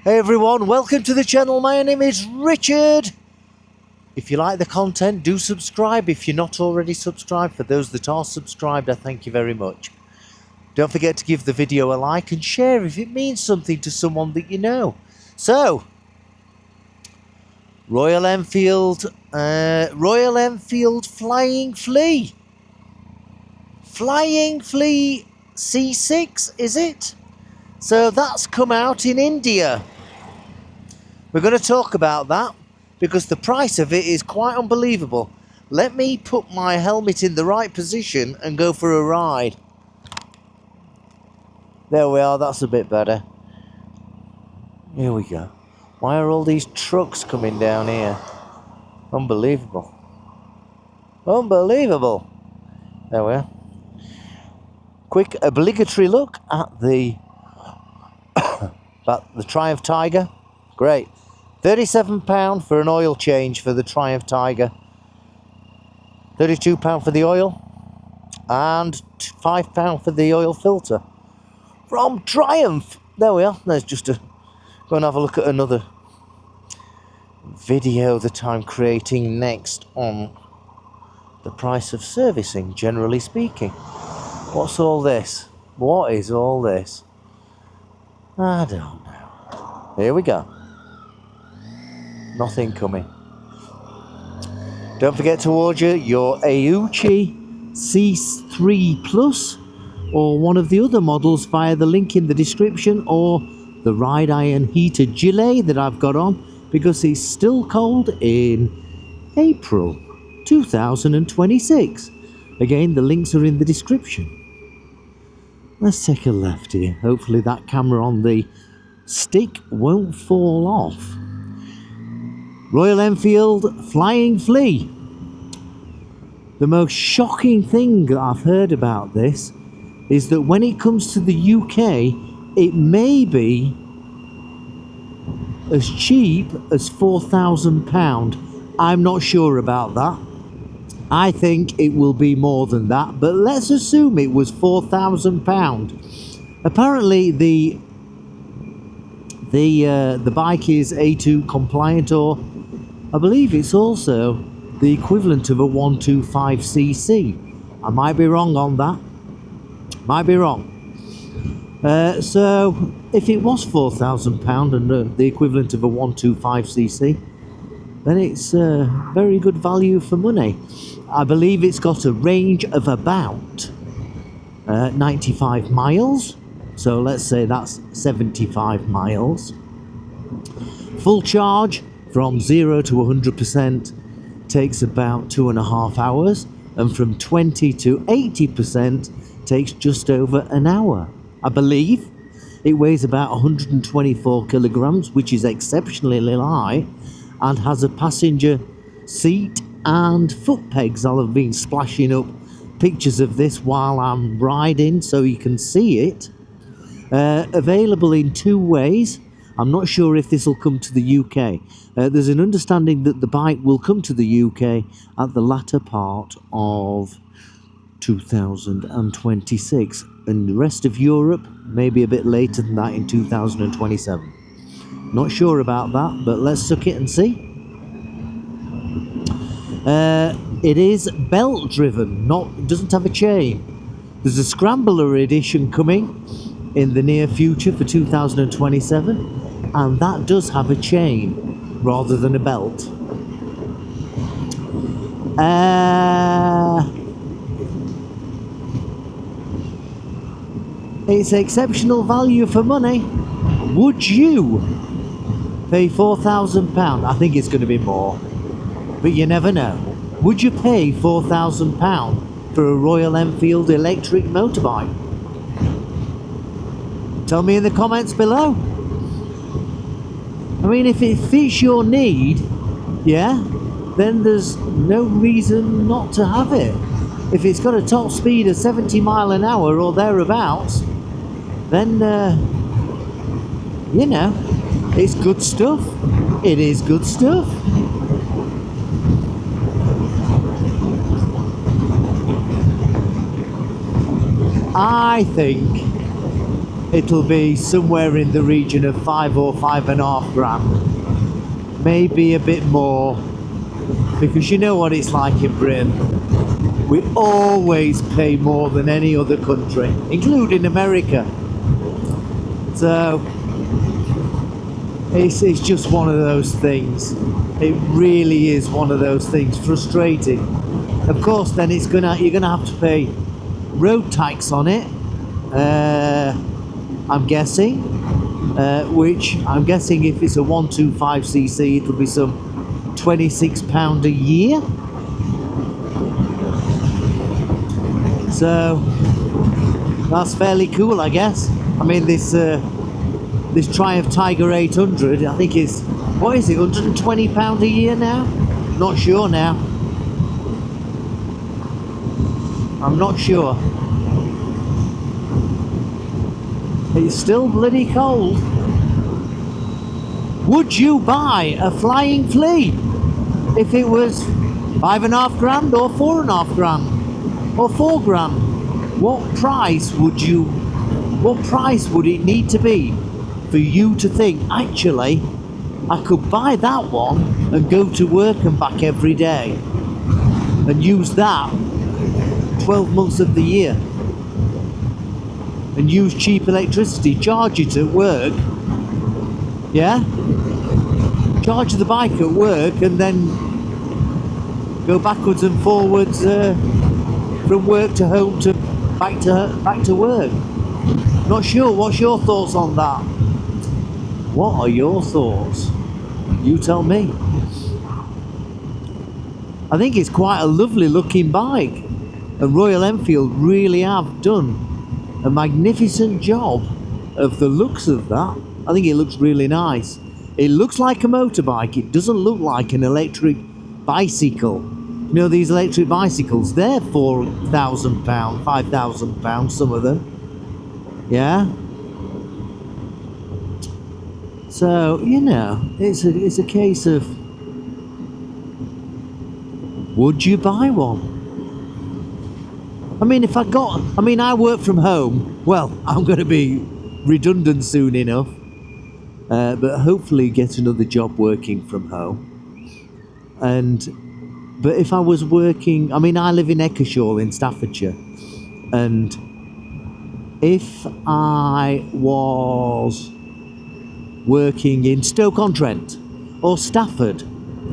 Hey everyone, welcome to the channel. My name is Richard. If you like the content, do subscribe if you're not already subscribed. For those that are subscribed, I thank you very much. Don't forget to give the video a like and share if it means something to someone that you know. So, Royal Enfield Flying Flea. Flying Flea C6, is it? So that's come out in India. We're going to talk about that because the price of it is quite unbelievable. Let me put my helmet in the right position and go for a ride. There we are, that's a bit better. Here we go. Why are all these trucks coming down here? Unbelievable. Unbelievable. There we are. Quick obligatory look at the Triumph Tiger. Great. £37 for an oil change for the Triumph Tiger. £32 for the oil. And £5 for the oil filter. From Triumph. There we are. Let's just go and have a look at another video that I'm creating next on the price of servicing, generally speaking. What's all this? What is all this? I don't know. Here we go. Nothing coming. Don't forget to order your Auchi C3 Plus or one of the other models via the link in the description, or the Ride Iron heated gilet that I've got on because it's still cold in April 2026. Again, the links are in the description. Let's take a left here. Hopefully that camera on the stick won't fall off. Royal Enfield Flying Flea. The most shocking thing that I've heard about this is that when it comes to the UK, it may be as cheap as £4,000. I'm not sure about that. I think it will be more than that, but let's assume it was £4,000. Apparently the bike is A2 compliant, or I believe it's also the equivalent of a 125cc. I might be wrong on that. Might be wrong. So if it was £4,000 and the equivalent of a 125cc, then it's very good value for money. I believe it's got a range of about 95 miles. So let's say that's 75 miles. Full charge from 0 to 100% takes about 2.5 hours, and from 20 to 80% takes just over an hour. I believe it weighs about 124 kilograms, which is exceptionally high, and has a passenger seat and foot pegs. I'll have been splashing up pictures of this while I'm riding so you can see it. Available in two ways. I'm not sure if this will come to the UK. There's an understanding that the bike will come to the UK at the latter part of 2026, and the rest of Europe maybe a bit later than that, in 2027. Not sure about that, but let's suck it and see. It is belt driven, doesn't have a chain. There's a Scrambler edition coming in the near future for 2027, and that does have a chain rather than a belt. It's exceptional value for money. Would you pay £4,000? I think it's going to be more, but you never know. Would you pay £4,000 for a Royal Enfield electric motorbike? Tell me in the comments below. I mean, if it fits your need, yeah, then there's no reason not to have it. If it's got a top speed of 70 miles an hour or thereabouts, then, you know, it's good stuff. It is good stuff. I think it'll be somewhere in the region of 5 or 5.5 grand. Maybe a bit more, because you know what it's like in Britain. We always pay more than any other country, including America. So it's just one of those things. It really is one of those things. Frustrating. Of course, then you're gonna have to pay road tax on it. I'm guessing, which I'm guessing if it's a 125cc, it'll be some £26 a year. So that's fairly cool, I guess. I mean, this Triumph Tiger 800, I think is, what is it, £120 a year now? Not sure now. I'm not sure. It's still bloody cold. Would you buy a Flying Flea if it was 5.5 grand or 4.5 grand or 4 grand? What price would it need to be for you to think, actually, I could buy that one and go to work and back every day and use that 12 months of the year and use cheap electricity, charge it at work, yeah? Charge the bike at work and then go backwards and forwards from work to home to back to work. Not sure. What's your thoughts on that? What are your thoughts? You tell me. I think it's quite a lovely looking bike, and Royal Enfield really have done a magnificent job of the looks of that. I think it looks really nice. It looks like a motorbike. It doesn't look like an electric bicycle. You know, these electric bicycles, they're £4,000, £5,000, some of them. Yeah? So, you know, it's a case of, would you buy one? I mean, I work from home. Well, I'm going to be redundant soon enough. But hopefully get another job working from home. But if I was working, I mean, I live in Eccleshall in Staffordshire. And if I was working in Stoke-on-Trent or Stafford,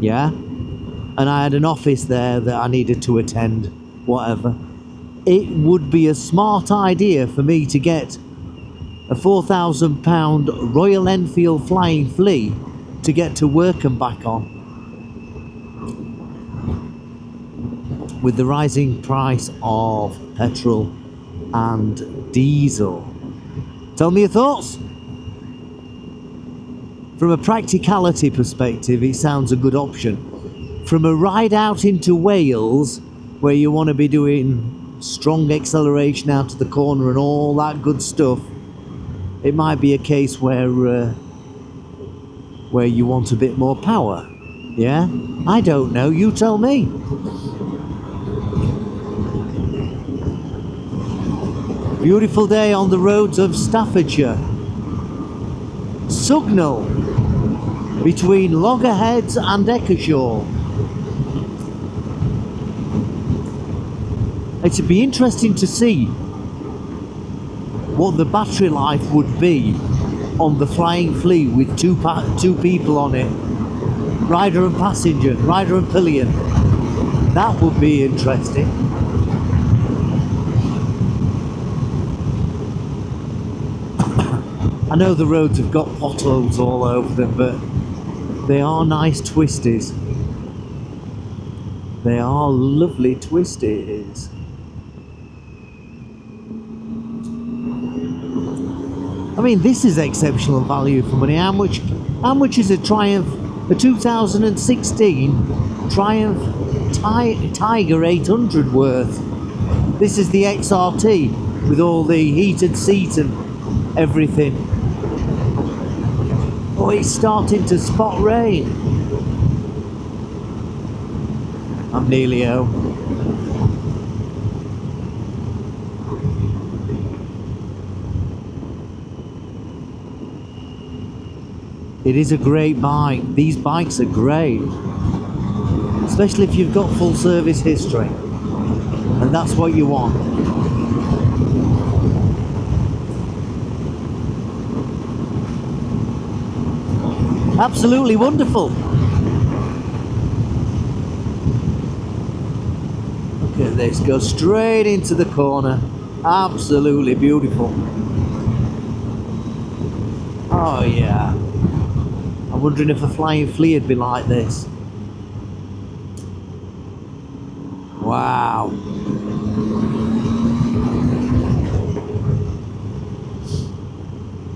yeah, and I had an office there that I needed to attend, whatever, it would be a smart idea for me to get a £4,000 Royal Enfield Flying Flea to get to work and back on. With the rising price of petrol and diesel. Tell me your thoughts. From a practicality perspective, it sounds a good option. From a ride out into Wales, where you want to be doing strong acceleration out to the corner and all that good stuff, it might be a case where you want a bit more power. Yeah? I don't know, you tell me. Beautiful day on the roads of Staffordshire. Sugnall, between Loggerheads and Eccleshall. It'd be interesting to see what the battery life would be on the Flying Flea with two people on it, rider and passenger, rider and pillion. That would be interesting. I know the roads have got potholes all over them, but they are nice twisties. They are lovely twisties. I mean, this is exceptional value for money. How much is a Triumph, a 2016 Triumph Tiger 800 worth? This is the XRT with all the heated seat and everything. Oh, it's starting to spot rain. I'm nearly home. It is a great bike. These bikes are great, especially if you've got full service history, and that's what you want. Absolutely wonderful. Look at this, go straight into the corner. Absolutely beautiful. Oh yeah. I'm wondering if a Flying Flea would be like this. Wow.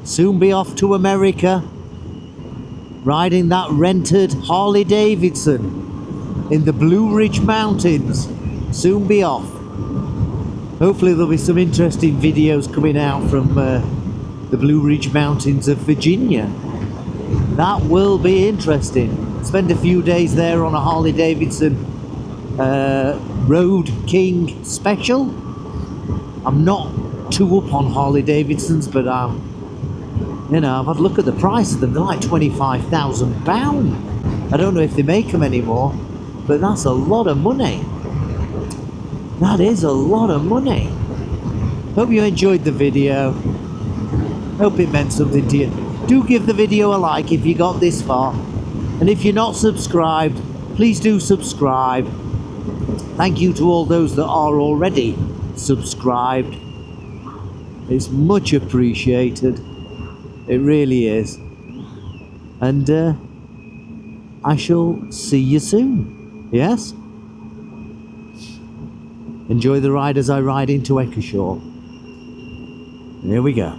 Soon be off to America, riding that rented Harley Davidson in the Blue Ridge Mountains. Soon be off. Hopefully there'll be some interesting videos coming out from the Blue Ridge Mountains of Virginia. That will be interesting. Spend a few days there on a Harley Davidson Road King special. I'm not too up on Harley Davidsons, but you know, I've had a look at the price of them. They're like £25,000. I don't know if they make them anymore, but that's a lot of money. That is a lot of money. Hope you enjoyed the video. Hope it meant something to you. Do give the video a like if you got this far. And if you're not subscribed, please do subscribe. Thank you to all those that are already subscribed. It's much appreciated. It really is. And I shall see you soon. Yes? Enjoy the ride as I ride into Eccleshall. Here we go.